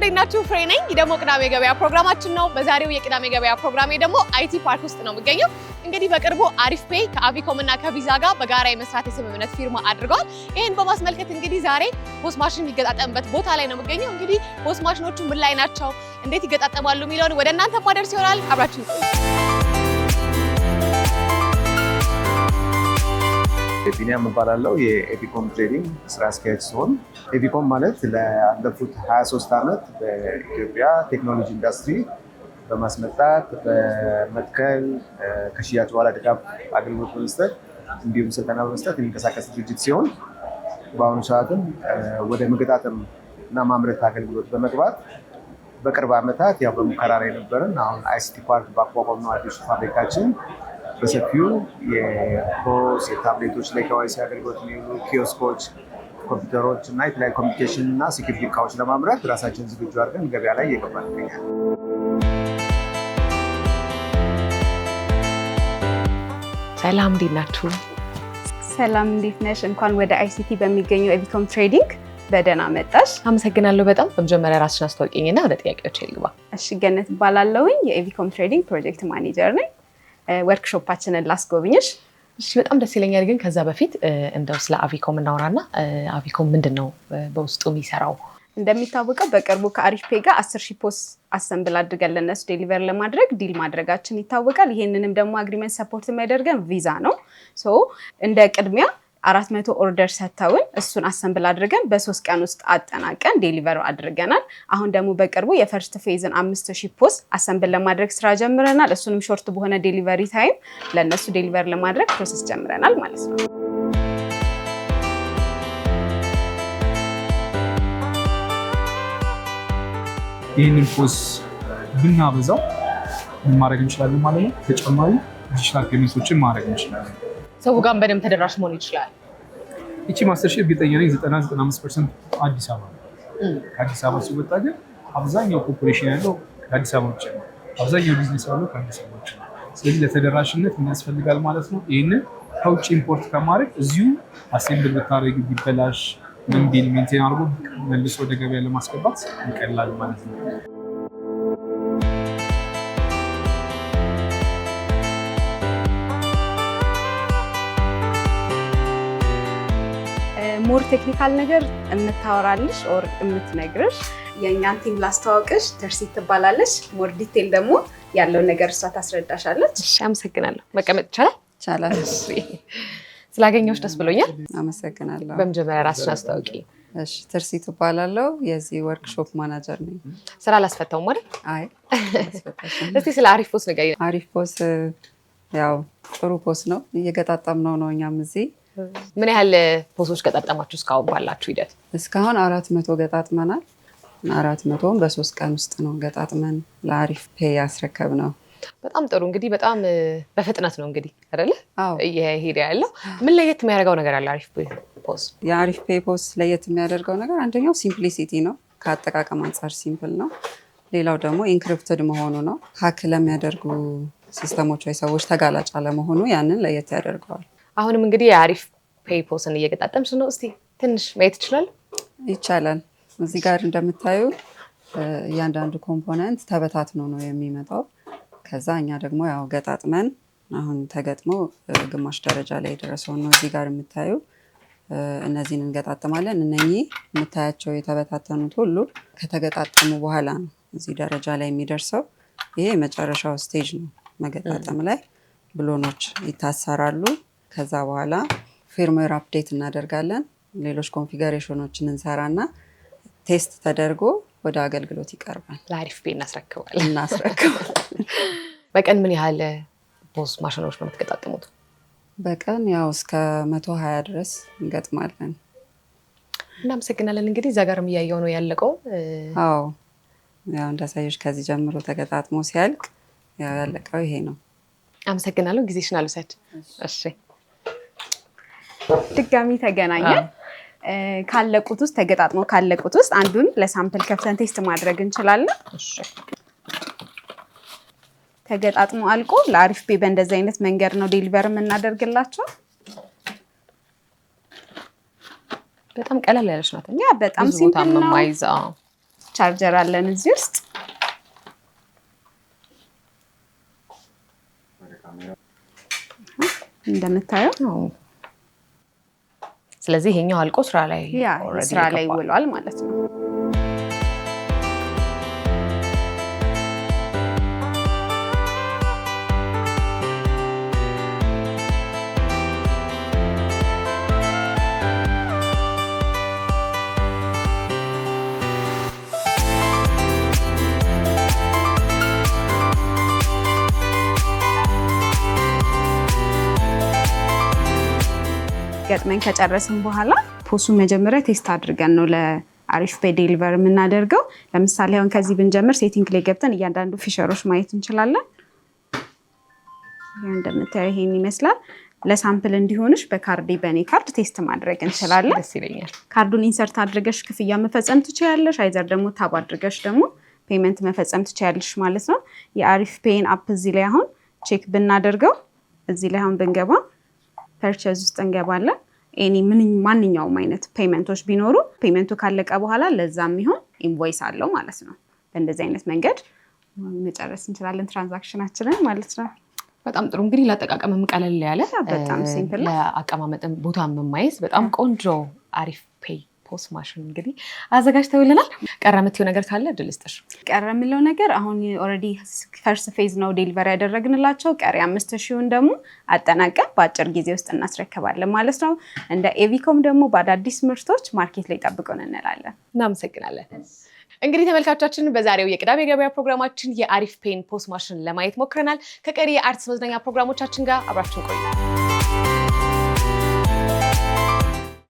እንዴናችሁ ፍሬ ነኝ ደግሞ ቅዳሜ ገበያ ፕሮግራማችን ነው በዛሬው የቅዳሜ ገበያ ፕሮግራሜ ደግሞ አይቲ ፓርክ ውስጥ ነው የምገኘው እንግዲህ በቅርቡ አሪፍ ፔይ ከአቪኮም እና ከቪዛ ጋር በጋራ የመስራት የስምምነት ፊርማ አድርገዋል ይሄን በማስመልከት እንግዲህ ዛሬ ፖስ ማሽን የሚገጣጠምበት ቦታ ላይ ነው የምገኘው እንግዲህ ፖስ ማሽኖቹ ምን ላይ ናቸው እንዴት ይገጣጠማሉ የሚለውን ወደ እናንተ ማድረስ ይሆናል አብራችሁ ቢኒያም እባላለሁ የኤቪኮም ትሬዲንግ ስራ አስኪያጅ ሲሆን ኤቪኮም ማለት ለአለፉት 23 ዓመት በኢትዮጵያ ቴክኖሎጂ ኢንዱስትሪ በማስመጣት በመትከል ከሽያጭ በኋላ ድጋፍ አገልግሎት በመስጠት እንዲሁም ስልጠና በመስጠት የሚንቀሳቀስ ድርጅት ሲሆን በአሁኑ ሰዓትም ወደ መገጣጠም እና ማምረት አገልግሎት በመግባት በቅርብ ዓመታት ያው በሙከራ ላይ ነበርን አሁን አይሲቲ ፓርክ ባቋቋምነው አዲሱ ፋብሪካችን በሰፊው የፖስ የታብሌቶች ለኬዋይሲ አገልግሎት የሚውሉ ኪዮስኮች ኮምፒውተሮች እና የተለያዩ ኮሚኒኬሽን እና ሴኩሪቲ እቃዎች ለማምረት ራሳችን ዝግጁ አድርገን ገበያ ላይ እየገባን እንገኛለን። ሰላም እንዴት ናችሁ? ሰላም እንዴት ነሽ? እንኳን ወደ አይሲቲ በሚገኘው ኤቪኮም ትሬዲንግ በደህና መጣሽ። አመሰግናለሁ በጣም። በመጀመሪያ ራስሽን አስተዋውቂኝና ወደ ጥያቄዎች ልግባ። እሺ ገነት እባላለሁኝ የኤቪኮም ትሬዲንግ ፕሮጀክት ማኔጀር ነኝ። ወርክሾፓችንን ላስጎብኝሽ። እሺ በጣም ደስ ይለኛል ግን ከዛ በፊት እንደው ስለ አቪኮም እናወራና አቪኮም ምንድነው በውስጡ የሚሰራው? እንደሚታወቀው በቅርቡ ከአሪፍ ፔይ ጋር 10,000 ፖስ አሰምብል አድርገን ለነሱ ዴሊቨር ለማድረግ ዲል ማድረጋችን ይታወቃል። ይሄንንም ደግሞ አግሪመንት ሰፖርት የሚያደርገን ቪዛ ነው። ሶ እንደ ቅድሚያ 400 ኦርደር ሰጥተውን እሱን አሰምብል አድርገን በ3 ቀን ውስጥ አጠናቀን ዴሊቨር አድርገናል። አሁን ደግሞ በቅርቡ የፈርስት ፌዝን 5,000 ፖስ አሰምብል ለማድረግ ስራ ጀምረናል። እሱንም ሾርት በሆነ ዴሊቨሪ ታይም ለነሱ ዴሊቨር ለማድረግ ፕሮሰስ ጀምረናል ማለት ነው። ይህንን ፖስ ብናበዛው ምን ማድረግ እንችላለን ማለት ነው? ተጨማሪ ዲጂታል ፔመንቶችን ማድረግ እንችላለን። ሰው ጋር በደንብ ተደራሽ መሆን ይችላል። እቺ ማስተር ሼፍ እርግጠኛ ነኝ 90-95% አዲስ አበባ ነው። ከአዲስ አበባ ሲወጣ ግን አብዛኛው ፖፑሌሽን ያለው ከአዲስ አበባ ውጭ ነው። አብዛኛው ቢዝነስ ያለው ከአዲስ አበባ ውጭ ነው። ስለዚህ ለተደራሽነት ምን ያስፈልጋል ማለት ነው? ይህንን ከውጭ ኢምፖርት ከማድረግ እዚሁ አሴምብል ብታደርጊው ቢበላሽ ምን ቢል ሜንቴን አድርጎ መልሶ ወደ ገበያ ለማስገባት ይቀላል ማለት ነው። ሞር ቴክኒካል ነገር የምታወራልሽ ኦር የምትነግርሽ የእኛን ቲም ላስተዋውቅሽ ትርሲት ትባላለች። ሞር ዲቴል ደግሞ ያለውን ነገር እሷ ታስረዳሻለች። እሺ አመሰግናለሁ። መቀመጥ ይቻላል? ይቻላል። ስላገኘሁሽ ደስ ብሎኛል። አመሰግናለሁ። በመጀመሪያ ራስሽን አስተዋውቂ። እሺ ትርሲት እባላለሁ የዚህ ወርክሾፕ ማናጀር ነኝ። ስራ አላስፈታውም ማለት? አይ እስቲ ስለ አሪፍ ፖስ ንገሪኝ። አሪፍ ፖስ ያው ጥሩ ፖስ ነው እየገጣጠምነው ነው እኛም እዚህ። ምን ያህል ፖሶች ገጣጠማችሁ እስካሁን ባላችሁ ሂደት? እስካሁን 400 ገጣጥመናል። 400ን በ3 ቀን ውስጥ ነው ገጣጥመን ለአሪፍ ፔይ ያስረከብነው። በጣም ጥሩ። እንግዲህ በጣም በፍጥነት ነው እንግዲህ አይደለ? አዎ እየሄደ ያለው። ምን ለየት የሚያደርገው ነገር አለ አሪፍ ፔይ ፖስ? የአሪፍ ፔይ ፖስ ለየት የሚያደርገው ነገር አንደኛው ሲምፕሊሲቲ ነው። ከአጠቃቀም አንጻር ሲምፕል ነው። ሌላው ደግሞ ኢንክሪፕትድ መሆኑ ነው። ሀክ ለሚያደርጉ ሲስተሞች ወይ ሰዎች ተጋላጭ አለመሆኑ ያንን ለየት ያደርገዋል። አሁንም እንግዲህ የአሪፍ ፔይ ፖስን እየገጣጠምሽ ነው። እስቲ ትንሽ ማየት ይችላል? ይቻላል። እዚህ ጋር እንደምታዩ እያንዳንዱ ኮምፖነንት ተበታትኖ ነው የሚመጣው። ከዛ እኛ ደግሞ ያው ገጣጥመን አሁን ተገጥሞ ግማሽ ደረጃ ላይ የደረሰውን ነው እዚህ ጋር የምታዩ። እነዚህን እንገጣጥማለን። እነኚህ የምታያቸው የተበታተኑት ሁሉ ከተገጣጠሙ በኋላ ነው እዚህ ደረጃ ላይ የሚደርሰው። ይሄ የመጨረሻው ስቴጅ ነው። መገጣጠም ላይ ብሎኖች ይታሰራሉ። ከዛ በኋላ ፊርምዌር አፕዴት እናደርጋለን። ሌሎች ኮንፊገሬሽኖችን እንሰራና ቴስት ተደርጎ ወደ አገልግሎት ይቀርባል። ለአሪፍ ፔይ እናስረክባለን። በቀን ምን ያህል ፖስ ማሽኖች ነው የምትገጣጥሙት? በቀን ያው እስከ 120 ድረስ እንገጥማለን። እናመሰግናለን። እንግዲህ እዛ ጋርም እያየው ነው ያለቀው። አዎ ያው እንዳሳየሽ ከዚህ ጀምሮ ተገጣጥሞ ሲያልቅ ያው ያለቀው ይሄ ነው። አመሰግናለሁ። ጊዜሽን አልውሰድ። እሺ ድጋሚ ተገናኘን። ካለቁት ውስጥ ተገጣጥሞ ካለቁት ውስጥ አንዱን ለሳምፕል ከፍተን ቴስት ማድረግ እንችላለን። እሺ ተገጣጥሞ አልቆ ለአሪፍ ፔይ በእንደዚህ አይነት መንገድ ነው ዴሊቨር የምናደርግላቸው። በጣም ቀላል ያለች ናት። ያ በጣም ሲምፕል ነው። ማይዛ ቻርጀር አለን እዚህ ውስጥ። እንደምታየው ስለዚህ ይሄኛው አልቆ ስራ ላይ ውሏል ማለት ነው። ገጥመን ከጨረስን በኋላ ፖሱን መጀመሪያ ቴስት አድርገን ነው ለአሪፍ ፔይ ዴሊቨር የምናደርገው። ለምሳሌ አሁን ከዚህ ብንጀምር ሴቲንግ ላይ ገብተን እያንዳንዱ ፊቸሮች ማየት እንችላለን። እንደምታየው ይሄን ይመስላል። ለሳምፕል እንዲሆንሽ በካርድ በኔ ካርድ ቴስት ማድረግ እንችላለን። ደስ ይለኛል። ካርዱን ኢንሰርት አድርገሽ ክፍያ መፈጸም ትችያለሽ። አይዘር ደግሞ ታብ አድርገሽ ደግሞ ፔመንት መፈጸም ትችያለሽ ማለት ነው። የአሪፍ ፔይን አፕ እዚህ ላይ አሁን ቼክ ብናደርገው እዚህ ላይ አሁን ብንገባ ፐርቼዝ ውስጥ እንገባለን። ማንኛውም አይነት ፔመንቶች ቢኖሩ ፔመንቱ ካለቀ በኋላ ለዛም ይሁን ኢንቮይስ አለው ማለት ነው። በእንደዚህ አይነት መንገድ መጨረስ እንችላለን ትራንዛክሽናችንን ማለት ነው። በጣም ጥሩ። እንግዲህ ለአጠቃቀምም ቀለል ያለ በጣም ሲምፕል፣ ለአቀማመጥም ቦታም የማይዝ በጣም ቆንጆ አሪፍ ፔይ ፖስ ማሽን እንግዲህ አዘጋጅተውልናል። ቀረ የምትይው ነገር ካለ እድል ስጥሽ። ቀረ የምለው ነገር አሁን ኦልሬዲ ፈርስት ፌዝ ነው ዴሊቨሪ ያደረግንላቸው። ቀሪ 5000ን ደግሞ አጠናቀን በአጭር ጊዜ ውስጥ እናስረክባለን ማለት ነው። እንደ ኤቪኮም ደግሞ በአዳዲስ ምርቶች ማርኬት ላይ ጠብቁን እንላለን። እናመሰግናለን። እንግዲህ ተመልካቾቻችን በዛሬው የቅዳሜ ገበያ ፕሮግራማችን የአሪፍ ፔይን ፖስ ማሽን ለማየት ሞክረናል። ከቀሪ የአርትስ መዝናኛ ፕሮግራሞቻችን ጋር አብራችሁን ቆዩ።